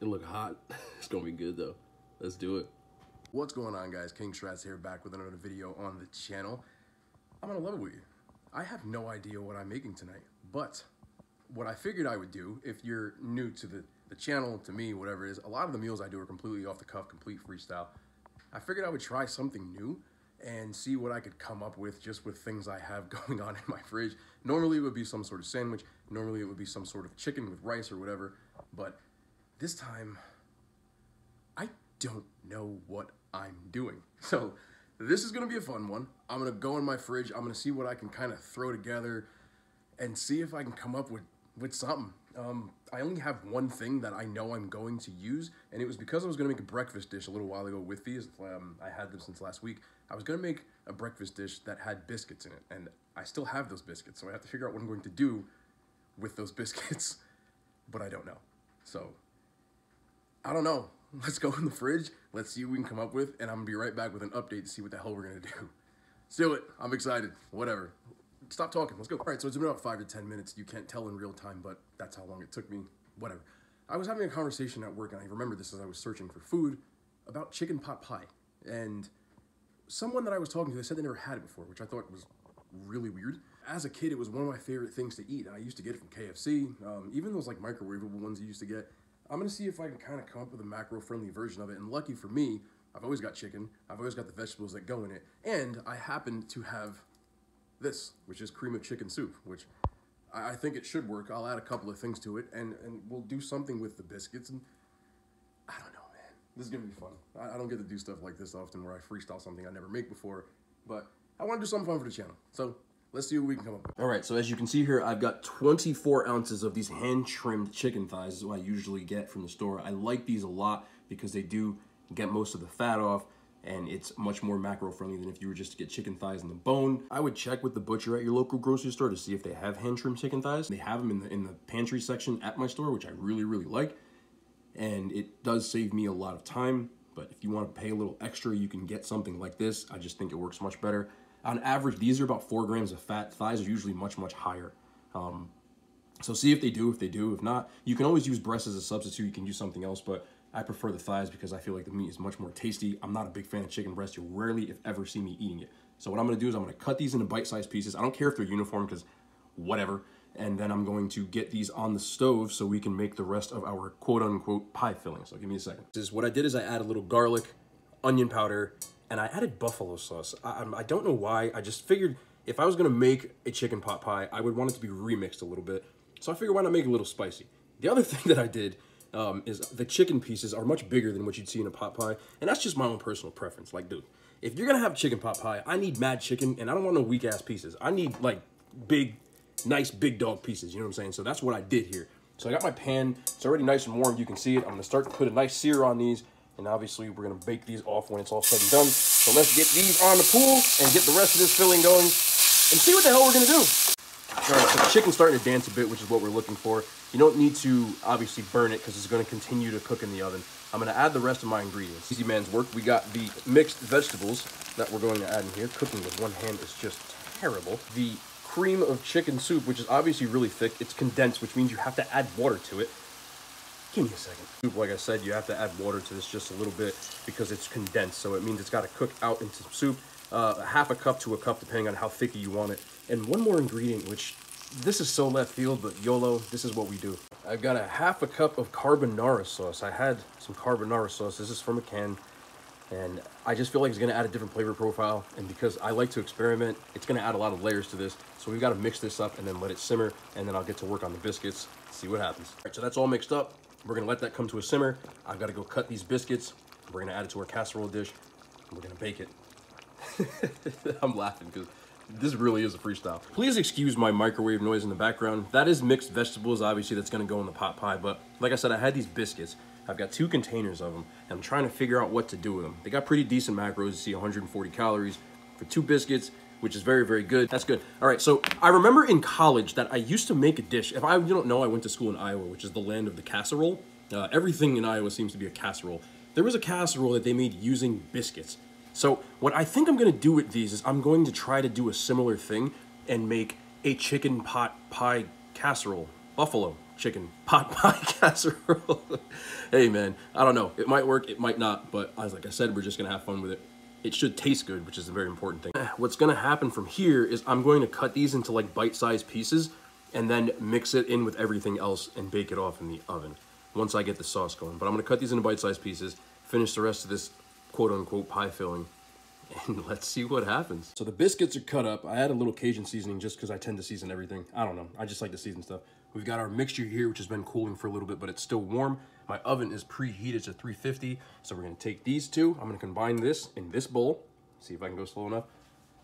It look hot. It's gonna be good though. Let's do it. What's going on, guys? King Strats here, back with another video on the channel. I'm gonna level with you. I have no idea what I'm making tonight, but what I figured I would do, if you're new to the channel, to me, whatever it is, a lot of the meals I do are completely off the cuff, complete freestyle. I figured I would try something new and see what I could come up with just with things I have going on in my fridge. Normally it would be some sort of sandwich. Normally it would be some sort of chicken with rice or whatever. But this time, I don't know what I'm doing. So this is gonna be a fun one. I'm gonna go in my fridge. I'm gonna see what I can kind of throw together and see if I can come up with something. I only have one thing that I know I'm going to use, and it was because I was going to make a breakfast dish a little while ago with these. I had them since last week. I was going to make a breakfast dish that had biscuits in it, and I still have those biscuits, so I have to figure out what I'm going to do with those biscuits, but I don't know. So, I don't know. Let's go in the fridge. Let's see what we can come up with, and I'm going to be right back with an update to see what the hell we're going to do. Let's do it. I'm excited. Whatever. Stop talking, let's go. All right, so it's been about 5 to 10 minutes. You can't tell in real time, but that's how long it took me. Whatever. I was having a conversation at work, and I remember this as I was searching for food, about chicken pot pie. And someone that I was talking to, they said they never had it before, which I thought was really weird. As a kid, it was one of my favorite things to eat. I used to get it from KFC, even those like microwavable ones you used to get. I'm gonna see if I can kind of come up with a macro-friendly version of it, and lucky for me, I've always got chicken, I've always got the vegetables that go in it, and I happen to have this, which is cream of chicken soup, which I think it should work. I'll add a couple of things to it, and we'll do something with the biscuits, and I don't know, man. This is gonna be fun. I don't get to do stuff like this often where I freestyle something I never make before, but I want to do something fun for the channel, so let's see what we can come up with. All right, so as you can see here, I've got 24 ounces of these hand-trimmed chicken thighs. This is what I usually get from the store. I like these a lot because they do get most of the fat off, and it's much more macro-friendly than if you were just to get chicken thighs in the bone. I would check with the butcher at your local grocery store to see if they have hand-trimmed chicken thighs. They have them in the pantry section at my store, which I really, really like. And it does save me a lot of time, but if you want to pay a little extra, you can get something like this. I just think it works much better. On average, these are about 4 grams of fat. Thighs are usually much, much higher. So see if they do. If not, you can always use breasts as a substitute. You can use something else, but I prefer the thighs because I feel like the meat is much more tasty. I'm not a big fan of chicken breast. You'll rarely, if ever, see me eating it. So what I'm gonna do is I'm gonna cut these into bite-sized pieces. I don't care if they're uniform because whatever. And then I'm going to get these on the stove so we can make the rest of our quote-unquote pie filling. So give me a second. What I did is I added a little garlic, onion powder, and I added buffalo sauce. I don't know why. I just figured if I was gonna make a chicken pot pie, I would want it to be remixed a little bit. So I figured why not make it a little spicy. The other thing that I did is the chicken pieces are much bigger than what you'd see in a pot pie, and that's just my own personal preference. Like, dude, if you're gonna have chicken pot pie, I need mad chicken, and I don't want no weak ass pieces. I need like big, nice big dog pieces. You know what I'm saying? So that's what I did here. So I got my pan. It's already nice and warm. You can see it. I'm gonna start to put a nice sear on these, and obviously we're gonna bake these off when it's all said and done. So let's get these on the pool and get the rest of this filling going, and see what the hell we're gonna do. All right, so the chicken's starting to dance a bit, which is what we're looking for. You don't need to obviously burn it because it's going to continue to cook in the oven. I'm going to add the rest of my ingredients. Easy man's work. We got the mixed vegetables that we're going to add in here. Cooking with one hand is just terrible. The cream of chicken soup, which is obviously really thick. It's condensed, which means you have to add water to it. Give me a second. Soup, like I said, you have to add water to this just a little bit because it's condensed. So it means it's got to cook out into soup. Half a cup to a cup, depending on how thick you want it. And one more ingredient, which this is so left field, but YOLO, this is what we do. I've got a half a cup of carbonara sauce. I had some carbonara sauce. This is from a can, and I just feel like it's gonna add a different flavor profile. And because I like to experiment, it's gonna add a lot of layers to this. So we've got to mix this up and then let it simmer, and then I'll get to work on the biscuits, see what happens. All right, so that's all mixed up. We're gonna let that come to a simmer. I've got to go cut these biscuits. We're gonna add it to our casserole dish, and we're gonna bake it. I'm laughing because this really is a freestyle. Please excuse my microwave noise in the background. That is mixed vegetables, obviously, that's gonna go in the pot pie. But like I said, I had these biscuits. I've got 2 containers of them, and I'm trying to figure out what to do with them. They got pretty decent macros. You see 140 calories for 2 biscuits, which is very, very good. That's good. All right, so I remember in college that I used to make a dish. If you don't know, I went to school in Iowa, which is the land of the casserole. Everything in Iowa seems to be a casserole. There was a casserole that they made using biscuits. So what I think I'm gonna do with these is I'm going to try to do a similar thing and make a chicken pot pie casserole. Buffalo chicken pot pie casserole. Hey man, I don't know. It might work, it might not, but like I said, we're just gonna have fun with it. It should taste good, which is a very important thing. What's gonna happen from here is I'm going to cut these into like bite-sized pieces and then mix it in with everything else and bake it off in the oven once I get the sauce going. But I'm gonna cut these into bite-sized pieces, finish the rest of this quote-unquote pie filling, and let's see what happens. So the biscuits are cut up. I add a little Cajun seasoning just because I tend to season everything. I don't know, I just like to season stuff. We've got our mixture here, which has been cooling for a little bit, but it's still warm. My oven is preheated to 350, so we're gonna take these two. I'm gonna combine this in this bowl. See if I can go slow enough.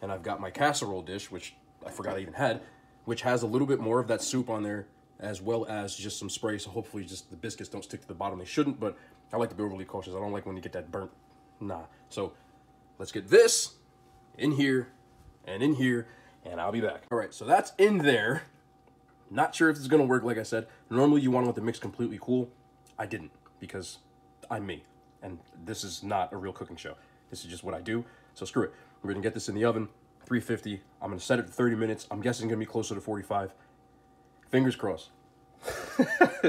And I've got my casserole dish, which I forgot I even had, which has a little bit more of that soup on there, as well as just some spray, so hopefully just the biscuits don't stick to the bottom. They shouldn't, but I like to be overly cautious. I don't like when you get that burnt. Nah. So let's get this in here, and I'll be back. All right, so that's in there. Not sure if it's gonna work, like I said. Normally you wanna let the mix completely cool. I didn't, because I'm me, and this is not a real cooking show. This is just what I do, so screw it. We're gonna get this in the oven, 350. I'm gonna set it to 30 minutes. I'm guessing it's gonna be closer to 45. Fingers crossed.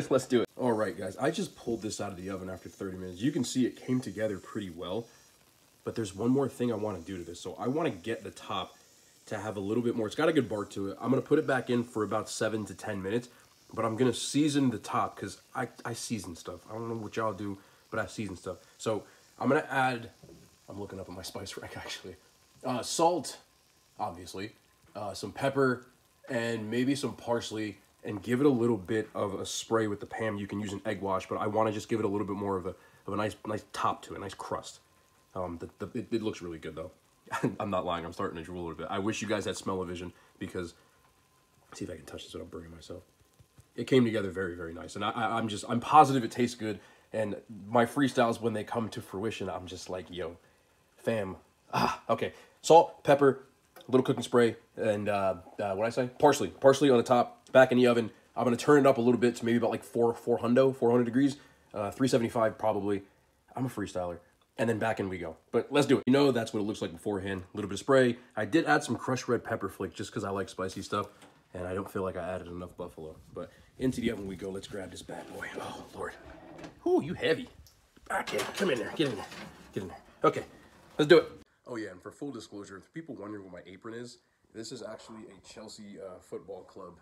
Let's do it. All right, guys, I just pulled this out of the oven after 30 minutes. You can see it came together pretty well, but there's one more thing I wanna do to this. So I wanna get the top to have a little bit more. It's got a good bark to it. I'm gonna put it back in for about 7 to 10 minutes, but I'm gonna season the top because I season stuff. I don't know what y'all do, but I season stuff. So I'm gonna add, I'm looking up at my spice rack actually. Salt, obviously, some pepper, and maybe some parsley, and give it a little bit of a spray with the Pam. You can use an egg wash, but I wanna just give it a little bit more of a nice top to it, a nice crust. It looks really good though. I'm not lying, I'm starting to drool a little bit. I wish you guys had smell-o-vision because, see if I can touch this without burning myself. It came together very, very nice. And I'm positive it tastes good. And my freestyles, when they come to fruition, I'm just like, yo, fam. Okay. Salt, pepper, a little cooking spray, and what'd I say? Parsley. Parsley on the top, back in the oven. I'm gonna turn it up a little bit to maybe about like 400 degrees, 375 probably. I'm a freestyler. And then back in we go. But let's do it. You know, that's what it looks like beforehand. A little bit of spray. I did add some crushed red pepper flake just because I like spicy stuff. And I don't feel like I added enough buffalo. But into the oven we go. Let's grab this bad boy. Oh, Lord. Ooh, you heavy. Okay, come in there. Get in there. Get in there. Okay, let's do it. Oh yeah, and for full disclosure, if people wondering what my apron is, this is actually a Chelsea football club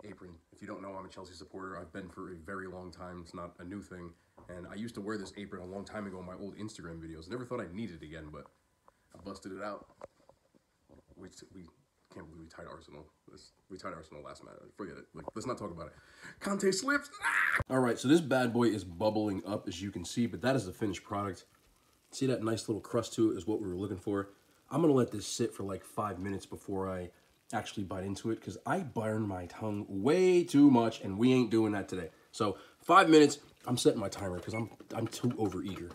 apron. If you don't know, I'm a Chelsea supporter. I've been for a very long time. It's not a new thing. And I used to wear this apron a long time ago in my old Instagram videos. Never thought I'd need it again, but I busted it out. We can't believe we tied Arsenal. We tied Arsenal last match. Forget it. Like, let's not talk about it. Conte slips. Ah! All right, so this bad boy is bubbling up, as you can see, but that is the finished product. See that nice little crust to it is what we were looking for. I'm gonna let this sit for like 5 minutes before I actually bite into it because I burn my tongue way too much, and we ain't doing that today. So 5 minutes. I'm setting my timer because I'm too overeager.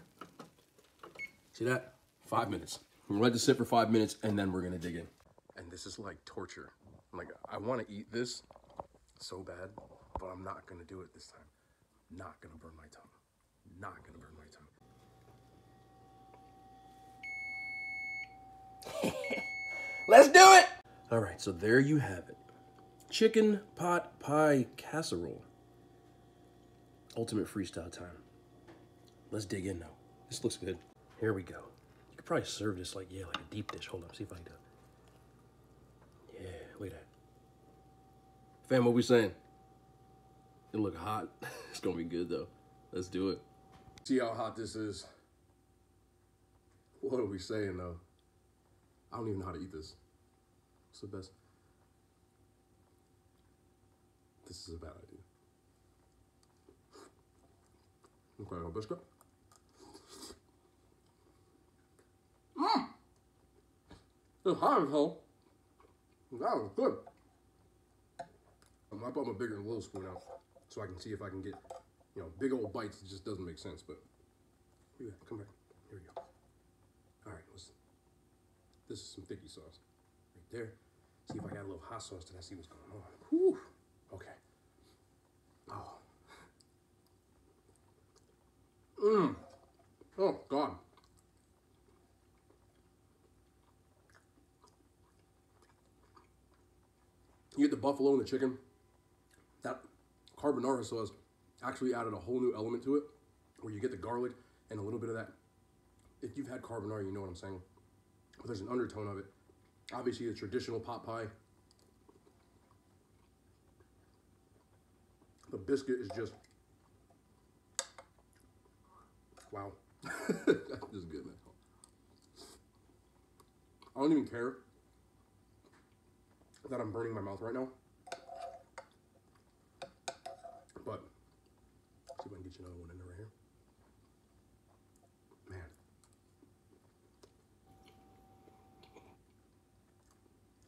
See that? 5 minutes. We're gonna let this sit for 5 minutes, and then we're gonna dig in. And this is like torture. Like, I want to eat this so bad, but I'm not gonna do it this time. Not gonna burn my tongue. Not gonna burn my tongue. Let's do it! All right, so there you have it. Chicken pot pie casserole. Ultimate freestyle time. Let's dig in now. This looks good. Here we go. You could probably serve this like a deep dish. Hold on, see if I can do it. Yeah, look at that. Fam, what we saying? It look hot. It's gonna be good though. Let's do it. See how hot this is. What are we saying though? I don't even know how to eat this. What's the best? This is a bad idea. Okay, let's go. It's hot as hell. That was good. I bought my bigger little spoon out so I can see if I can get, big old bites. It just doesn't make sense, but yeah, come back. Here we go. All right, this is some thicky sauce right there. See if I got a little hot sauce. Did I see what's going on? Whew. Okay. Oh. Oh, God. You get the buffalo and the chicken. That carbonara sauce actually added a whole new element to it, where you get the garlic and a little bit of that. If you've had carbonara, you know what I'm saying. But there's an undertone of it. Obviously, the traditional pot pie. The biscuit is just, wow. This is good, man. I don't even care that I'm burning my mouth right now. But, let's see if I can get you another one in there right here. Man.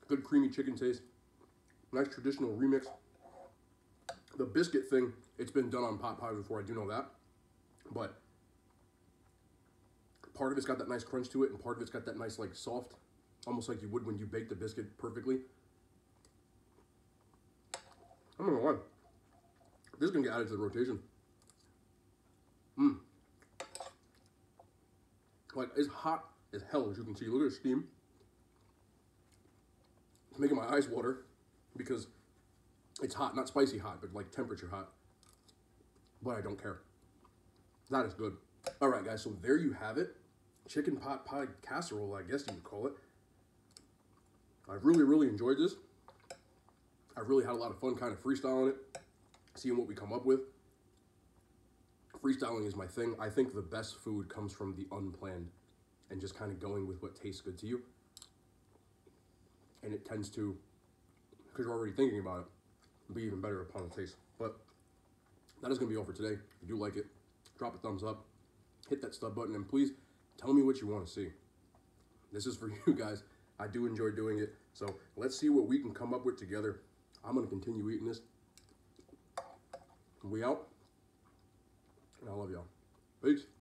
Good creamy chicken taste. Nice traditional remix. The biscuit thing, it's been done on pot pies before, I do know that. But part of it's got that nice crunch to it, and part of it's got that nice, like, soft, almost like you would when you bake the biscuit perfectly. I'm not gonna lie. This is gonna get added to the rotation. Like, it's hot as hell, as you can see. Look at the steam. It's making my eyes water because it's hot, not spicy hot, but like temperature hot. But I don't care. That is good. All right, guys, so there you have it. Chicken pot pie casserole, I guess you would call it. I've really, really enjoyed this. I've really had a lot of fun kind of freestyling it, seeing what we come up with. Freestyling is my thing. I think the best food comes from the unplanned and just kind of going with what tastes good to you. And it tends to, because you're already thinking about it, be even better upon the taste. But that is going to be all for today. If you do like it, drop a thumbs up, hit that sub button, and please tell me what you want to see. This is for you guys. I do enjoy doing it. So let's see what we can come up with together. I'm going to continue eating this. We out. And I love y'all. Peace.